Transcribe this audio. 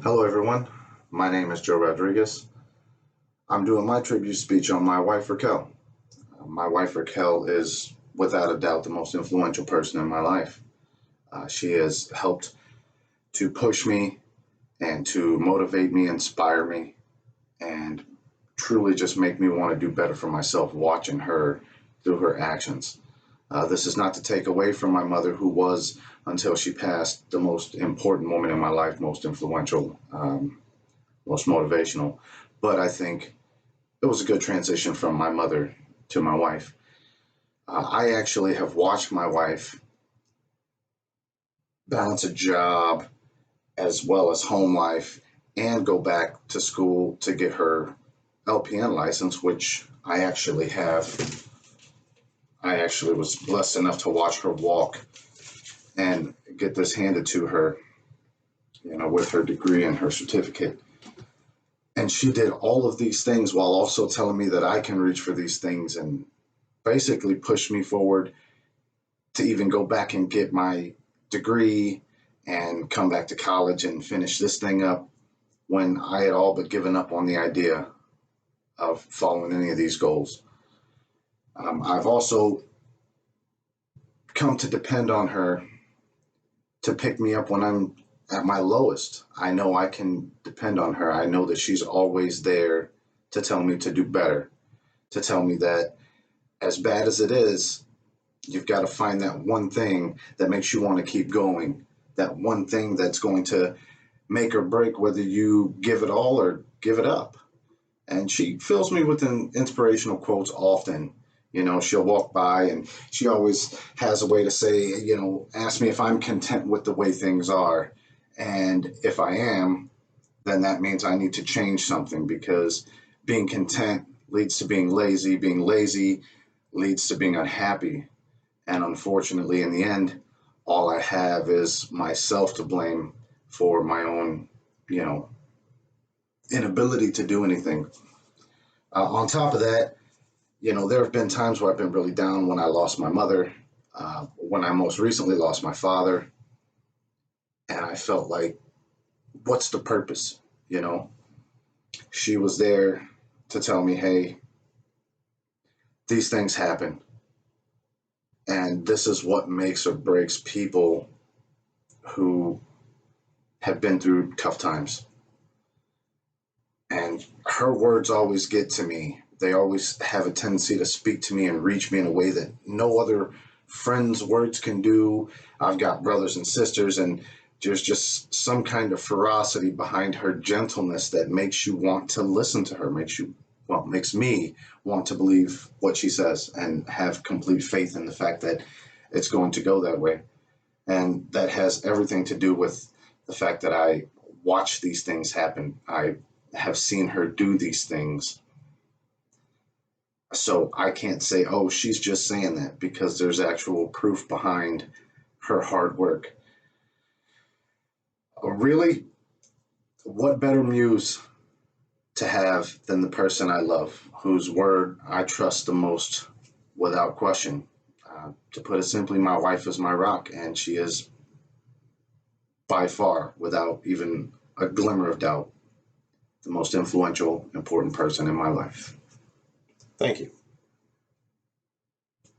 Hello, everyone. My name is Joe Rodriguez. I'm doing my tribute speech on my wife, Raquel. My wife, Raquel, is without a doubt the most influential person in my life. She has helped to push me and to motivate me, inspire me, and truly just make me want to do better for myself watching her through her actions. This is not to take away from my mother, who was, until she passed, the most important woman in my life, most influential, most motivational. But I think it was a good transition from my mother to my wife. I actually have watched my wife balance a job as well as home life and go back to school to get her LPN license, which I actually have. I actually was blessed enough to watch her walk and get this handed to her, with her degree and her certificate. And she did all of these things while also telling me that I can reach for these things and basically pushed me forward to even go back and get my degree and come back to college and finish this thing up when I had all but given up on the idea of following any of these goals. I've also come to depend on her to pick me up when I'm at my lowest. I know I can depend on her. I know that she's always there to tell me to do better, to tell me that as bad as it is, you've got to find that one thing that makes you want to keep going, that one thing that's going to make or break whether you give it all or give it up. And she fills me with inspirational quotes often. She'll walk by and she always has a way to say, ask me if I'm content with the way things are. And if I am, then that means I need to change something, because being content leads to being lazy leads to being unhappy. And unfortunately, in the end, all I have is myself to blame for my own, inability to do anything. On top of that, there have been times where I've been really down when I lost my mother, when I most recently lost my father. And I felt like, what's the purpose? She was there to tell me, hey, these things happen. And this is what makes or breaks people who have been through tough times. And her words always get to me. They always have a tendency to speak to me and reach me in a way that no other friend's words can do. I've got brothers and sisters, and there's just some kind of ferocity behind her gentleness that makes you want to listen to her, makes me want to believe what she says and have complete faith in the fact that it's going to go that way. And that has everything to do with the fact that I watch these things happen. I have seen her do these things. So I can't say, oh, she's just saying that, because there's actual proof behind her hard work. Really, what better muse to have than the person I love, whose word I trust the most without question? To put it simply, my wife is my rock, and she is by far, without even a glimmer of doubt, the most influential, important person in my life. Thank you.